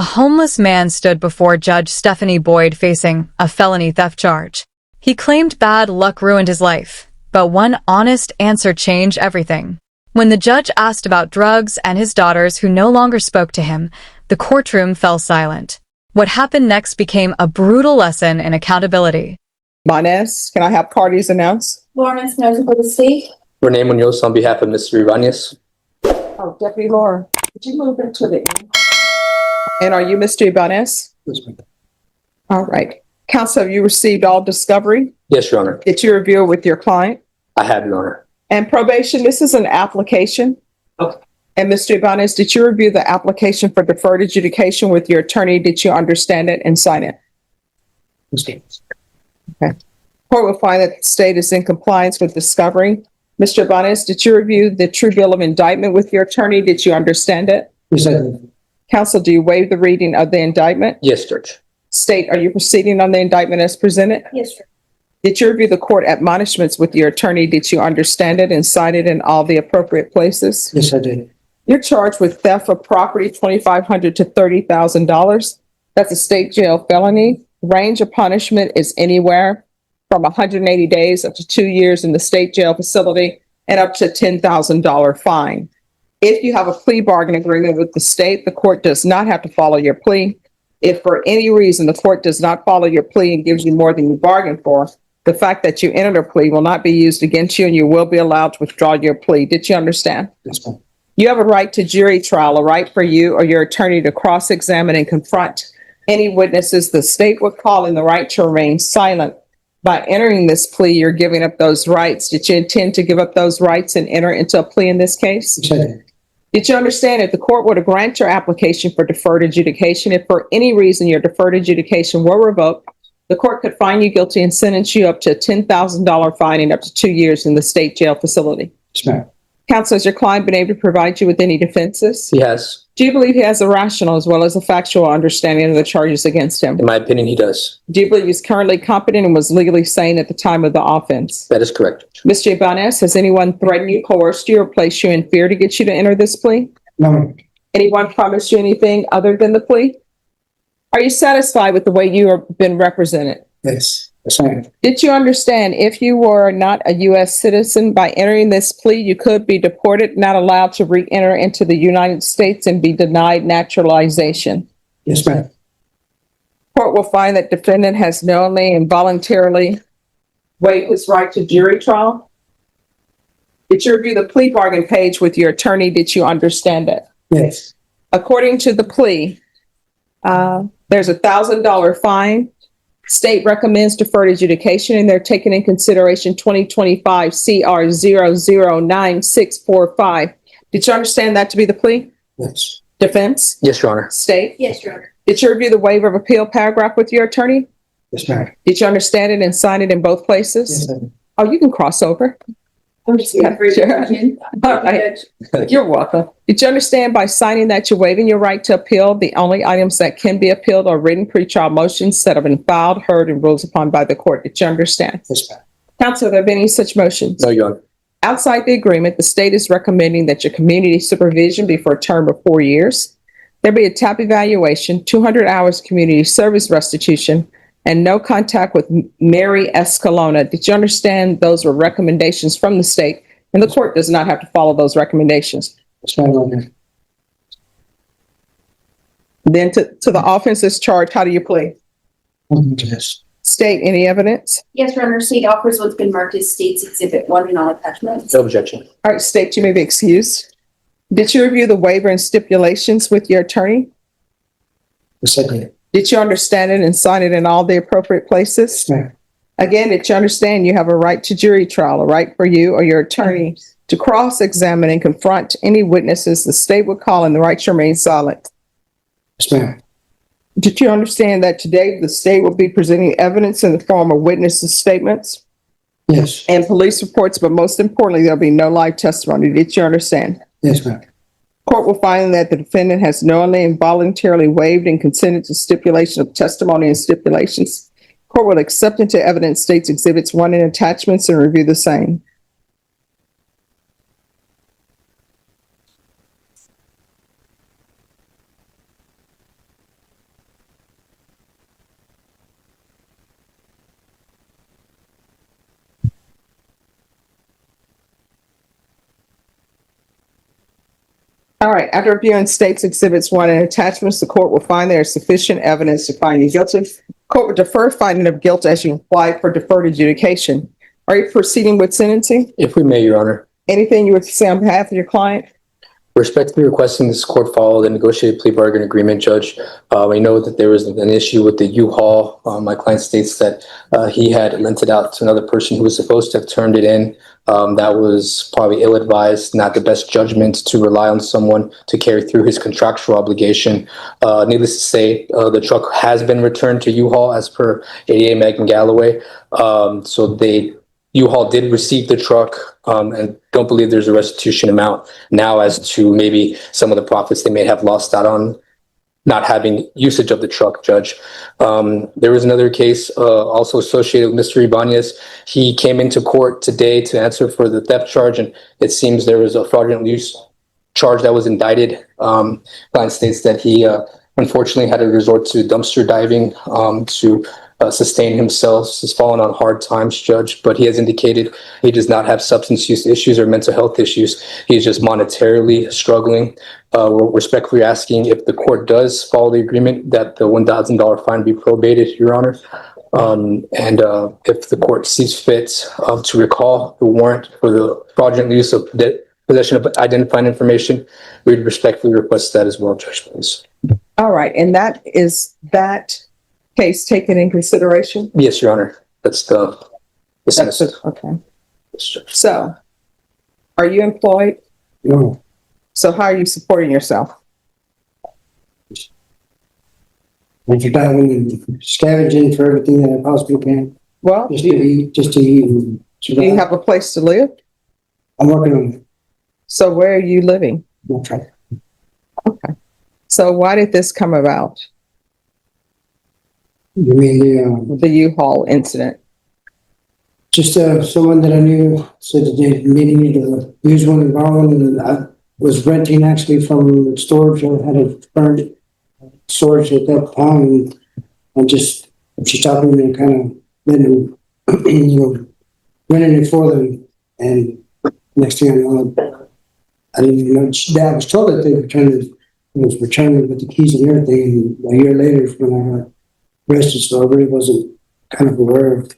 A homeless man stood before Judge Stephanie Boyd facing a felony theft charge. He claimed bad luck ruined his life, but one honest answer changed everything. When the judge asked about drugs and his daughters who no longer spoke to him, the courtroom fell silent. What happened next became a brutal lesson in accountability. Ibanz, can I have parties announced? Lawrence knows for the state. Renee Munoz on behalf of Mr. Ibanz. Oh, Deputy Laura, could you move into the end? And are you Mr. Ibanz? Yes, ma'am. All right. Counsel, have you received all discovery? Yes, Your Honor. Did you review it with your client? I have, Your Honor. And probation, this is an application. Okay. And Mr. Ibanez, did you review the application for deferred adjudication with your attorney? Did you understand it and sign it? Okay. Okay. Court will find that the state is in compliance with discovery. Mr. Ibanez, did you review the true bill of indictment with your attorney? Did you understand it? Yes, I did. Counsel, do you waive the reading of the indictment? Yes, Judge. State, are you proceeding on the indictment as presented? Yes, sir. Did you review the court admonishments with your attorney? Did you understand it and sign it in all the appropriate places? Yes, I did. You're charged with theft of property, $2,500 to $30,000. That's a state jail felony. Range of punishment is anywhere from 180 days up to 2 years in the state jail facility and up to $10,000 fine. If you have a plea bargain agreement with the state, the court does not have to follow your plea. If for any reason the court does not follow your plea and gives you more than you bargained for, the fact that you entered a plea will not be used against you and you will be allowed to withdraw your plea. Did you understand? Yes, ma'am. You have a right to jury trial, a right for you or your attorney to cross-examine and confront any witnesses the state would call, and the right to remain silent. By entering this plea, you're giving up those rights. Did you intend to give up those rights and enter into a plea in this case? Yes, I did. Did you understand if the court were to grant your application for deferred adjudication, if for any reason your deferred adjudication were revoked, the court could find you guilty and sentence you up to a $10,000 fine and up to 2 years in the state jail facility? Yes, ma'am. Counsel, has your client been able to provide you with any defenses? He has. Do you believe he has a rational as well as a factual understanding of the charges against him? In my opinion, he does. Do you believe he's currently competent and was legally sane at the time of the offense? That is correct. Mr. Ibanez, has anyone threatened you, coerced you, or placed you in fear to get you to enter this plea? No, ma'am. Anyone promised you anything other than the plea? Are you satisfied with the way you have been represented? Yes. Yes, I am. Did you understand if you were not a U.S. citizen, by entering this plea, you could be deported, not allowed to re-enter into the United States, and be denied naturalization? Yes, ma'am. Court will find that defendant has knowingly and voluntarily waived his right to jury trial. Did you review the plea bargain page with your attorney? Did you understand it? Yes. According to the plea, there's a $1,000 fine. State recommends deferred adjudication, and they're taking in consideration 2025 CR 009645. Did you understand that to be the plea? Yes. Defense? Yes, Your Honor. State? Yes, Your Honor. Did you review the waiver of appeal paragraph with your attorney? Yes, ma'am. Did you understand it and sign it in both places? Yes, ma'am. Oh, you can cross over. I'm just going for Sure. your attention. All right. You're welcome. Did you understand by signing that you're waiving your right to appeal? The only items that can be appealed are written pretrial motions that have been filed, heard, and ruled upon by the court. Did you understand? Yes, ma'am. Counsel, have there been any such motions? No, Your Honor. Outside the agreement, the state is recommending that your community supervision be for a term of 4 years. There be a TAP evaluation, 200 hours community service restitution, and no contact with Mary Escalona. Did you understand those were recommendations from the state, and the court does not have to follow those recommendations? Yes, ma'am, Your Honor. Then to the offenses charged, how do you plead? Yes. State, any evidence? Yes, Your Honor. State offers what's been marked as State's Exhibit 1 in all attachments. No objection. All right, state, you may be excused. Did you review the waiver and stipulations with your attorney? Yes, I did. Did you understand it and sign it in all the appropriate places? Yes, ma'am. Again, did you understand you have a right to jury trial, a right for you or your attorney to cross-examine and confront any witnesses the state would call, and the right to remain silent? Yes, ma'am. Did you understand that today the state will be presenting evidence in the form of witnesses' statements Yes. and police reports, but most importantly, there'll be no live testimony? Did you understand? Yes, ma'am. Court will find that the defendant has knowingly and voluntarily waived and consented to stipulation of testimony and stipulations. Court will accept into evidence state's exhibits 1 and attachments and review the same. All right, after reviewing states exhibits 1 and attachments, the court will find there is sufficient evidence to find you guilty. Court will defer finding of guilt as you apply for deferred adjudication. Are you proceeding with sentencing? If we may, Your Honor. Anything you would say on behalf of your client? Respectfully requesting this court follow the negotiated plea bargain agreement, Judge. We know that there was an issue with the U-Haul. My client states that he had lent it out to another person who was supposed to have turned it in. That was probably ill-advised, not the best judgment to rely on someone to carry through his contractual obligation. Needless to say, the truck has been returned to U-Haul as per ADA Megan Galloway. So U-Haul did receive the truck and don't believe there's a restitution amount now as to maybe some of the profits they may have lost out on not having usage of the truck, Judge. There was another case also associated with Mr. Ibanz. He came into court today to answer for the theft charge, and it seems there was a fraudulent use charge that was indicted. Client states that he unfortunately had to resort to dumpster diving to sustain himself. He's fallen on hard times, Judge, but he has indicated he does not have substance use issues or mental health issues. He's just monetarily struggling. We're respectfully asking if the court does follow the agreement that the $1,000 fine be probated, Your Honor. And if the court sees fit to recall the warrant for the fraudulent use of possession of identifying information, we would respectfully request that as well, Judge, please. All right, and that case taken in consideration? Yes, Your Honor. That's the That's it, okay. Yes, Judge. So, are you employed? No. So how are you supporting yourself? If you're diving, scavenging for everything that I possibly can, Well, just to eat, and do you have a place to live? I'm working on it. So where are you living? Okay. Okay. So why did this come about? You mean The U-Haul incident? just someone that I knew said that they needed me to use one and borrow one, and I was renting actually from storage. I had a current storage at that time, and she stopped me and kind of been, renting it for them. And next thing I know, I didn't even know. I was told that they was returned with the keys and everything. And a year later, when I got arrested, so I really wasn't kind of aware of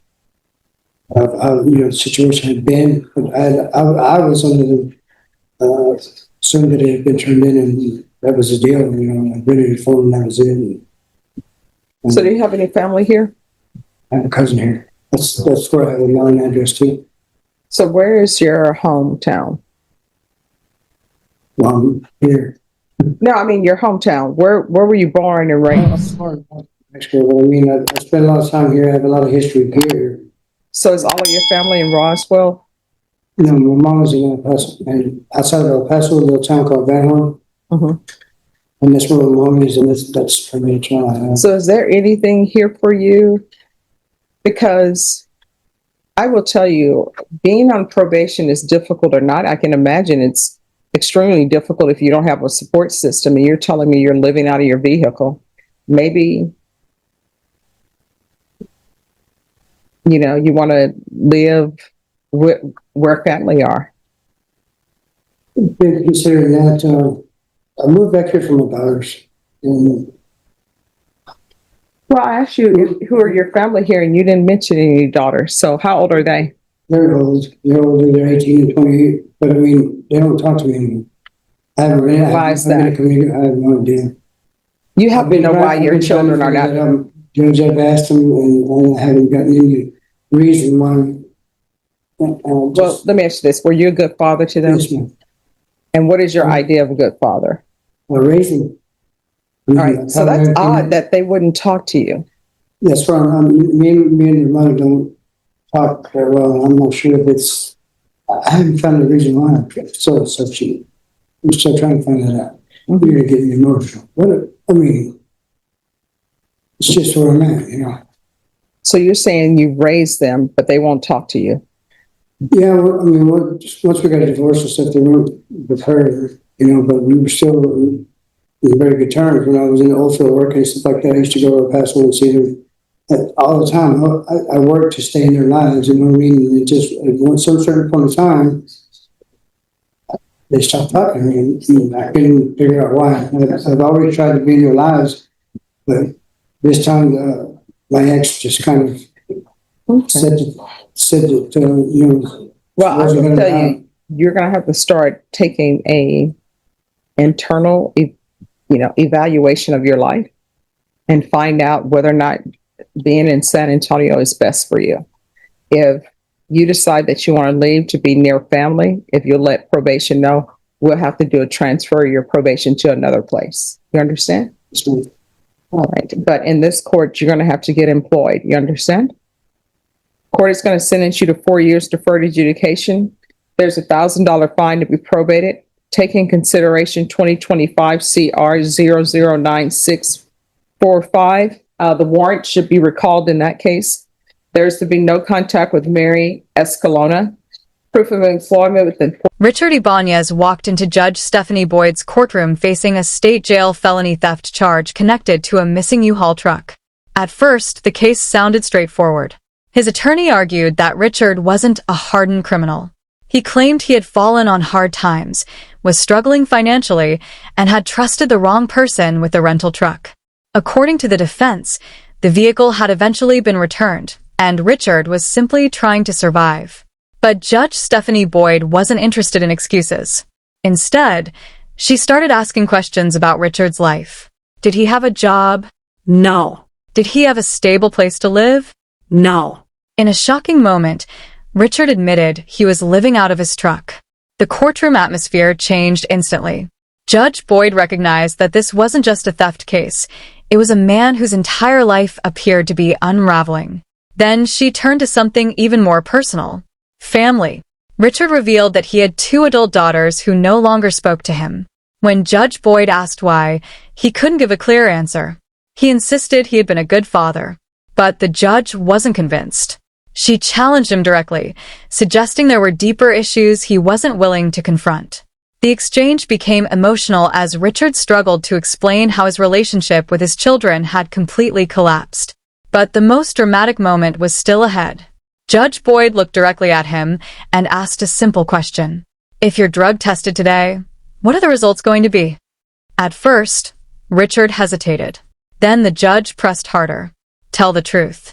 how the situation had been. But I was under the assumed that it had been turned in, and that was the deal. I rented it for them, and that was it. And So do you have any family here? I have a cousin here. That's where I have a mailing address too. So where is your hometown? Here. No, I mean your hometown. Where were you born and raised? Actually, well, I mean, I spent a lot of time here. I have a lot of history here. So is all of your family in Roswell? My mom was in El Paso, and outside of El Paso, a little town called Van Horn. Mm-hmm. And that's where my mom is, and that's pretty much all I have. So is there anything here for you? Because I will tell you, being on probation is difficult or not. I can imagine it's extremely difficult if you don't have a support system, and you're telling me you're living out of your vehicle. Maybe, you want to live where family are. Been considering that. I moved back here from my daughters. And Well, I asked you who are your family here, and you didn't mention any daughters. So how old are they? they're old. They're older. They're 18 and 28. But I mean, they don't talk to me anymore. I haven't really. Why is that? I have no idea. You have to know why your children are not. Judge, I've asked them, and I haven't gotten any reason why. Well, let me ask you this. Were you a good father to them? Yes, ma'am. And what is your idea of a good father? I raised them. All right. So that's odd that they wouldn't talk to you. That's why me and their mother don't talk very well. I'm not sure if it's. I haven't found the reason why. So cheap. I'm still trying to find that out. You're gonna get me emotional. It's just where I'm at, So you're saying you raised them, but they won't talk to you. Yeah, well, once we got a divorce and stuff, they weren't with her, but we were still in very good terms. When I was in the oil field working and stuff like that, I used to go to El Paso and see them all the time. I worked to stay in their lives, you know what I mean? And it just, at some certain point in time, they stopped talking to me, and I couldn't figure out why. I've always tried to be in their lives, but this time, my ex just kind of said that, Well, I wasn't will gonna tell you, you're gonna have to start taking a internal, evaluation of your life and find out whether or not being in San Antonio is best for you. If you decide that you want to leave to be near family, if you let probation know, we'll have to do a transfer of your probation to another place. You understand? All right. But in this court, you're going to have to get employed. You understand? Court is going to sentence you to 4 years deferred adjudication. There's $1,000 fine to be probated. Take in consideration 2025 CR 009645. The warrant should be recalled in that case. There's to be no contact with Mary Escalona. Proof of employment within. Richard Ibanez walked into Judge Stephanie Boyd's courtroom facing a state jail felony theft charge connected to a missing U-Haul truck. At first, the case sounded straightforward. His attorney argued that Richard wasn't a hardened criminal. He claimed he had fallen on hard times, was struggling financially, and had trusted the wrong person with the rental truck. According to the defense, the vehicle had eventually been returned, and Richard was simply trying to survive. But Judge Stephanie Boyd wasn't interested in excuses. Instead, she started asking questions about Richard's life. Did he have a job? No. Did he have a stable place to live? No. In a shocking moment, Richard admitted he was living out of his truck. The courtroom atmosphere changed instantly. Judge Boyd recognized that this wasn't just a theft case. It was a man whose entire life appeared to be unraveling. Then she turned to something even more personal. Family. Richard revealed that he had 2 adult daughters who no longer spoke to him. When Judge Boyd asked why, he couldn't give a clear answer. He insisted he had been a good father. But the judge wasn't convinced. She challenged him directly, suggesting there were deeper issues he wasn't willing to confront. The exchange became emotional as Richard struggled to explain how his relationship with his children had completely collapsed. But the most dramatic moment was still ahead. Judge Boyd looked directly at him and asked a simple question. If you're drug tested today, what are the results going to be? At first, Richard hesitated. Then the judge pressed harder. Tell the truth.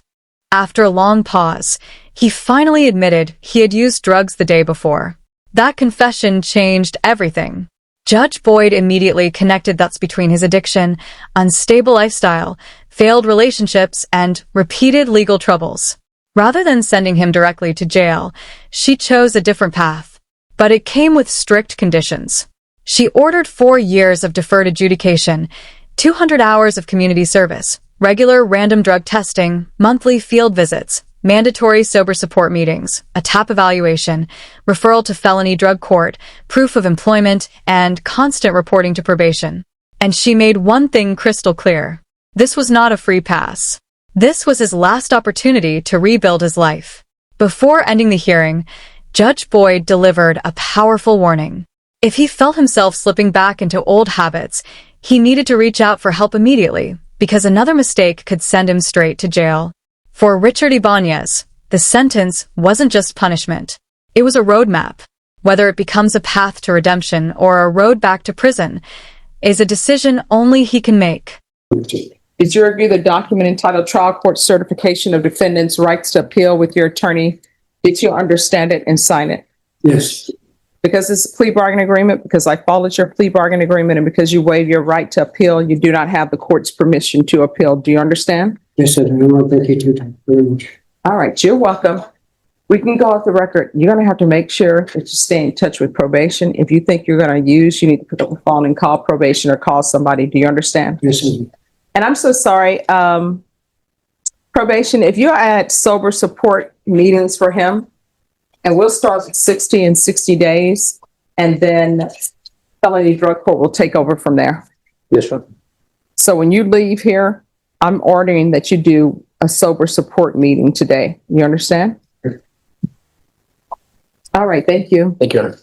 After a long pause, he finally admitted he had used drugs the day before. That confession changed everything. Judge Boyd immediately connected dots between his addiction, unstable lifestyle, failed relationships, and repeated legal troubles. Rather than sending him directly to jail, she chose a different path. But it came with strict conditions. She ordered 4 years of deferred adjudication, 200 hours of community service, regular random drug testing, monthly field visits, mandatory sober support meetings, a TAP evaluation, referral to Felony Drug Court, proof of employment, and constant reporting to probation. And she made one thing crystal clear. This was not a free pass. This was his last opportunity to rebuild his life. Before ending the hearing, Judge Boyd delivered a powerful warning. If he felt himself slipping back into old habits, he needed to reach out for help immediately, because another mistake could send him straight to jail. For Richard Ibanez, the sentence wasn't just punishment. It was a roadmap. Whether it becomes a path to redemption or a road back to prison is a decision only he can make. Did you review the document entitled Trial Court Certification of Defendant's Rights to Appeal with your attorney? Did you understand it and sign it? Yes. Because it's a plea bargain agreement, because I followed your plea bargain agreement, and because you waive your right to appeal, you do not have the court's permission to appeal. Do you understand? Yes, sir. Thank you too very much. All right, you're welcome. We can go off the record. You're going to have to make sure that you stay in touch with probation. If you think you're going to use, you need to pick up the phone and call probation or call somebody. Do you understand? Yes, sir. And I'm so sorry. Probation, if you're at sober support meetings for him, and we'll start with 60 and 60 days, and then Felony Drug Court will take over from there. Yes, sir. So when you leave here, I'm ordering that you do a sober support meeting today. You understand? Sure. All right. Thank you. Thank you, Your Honor.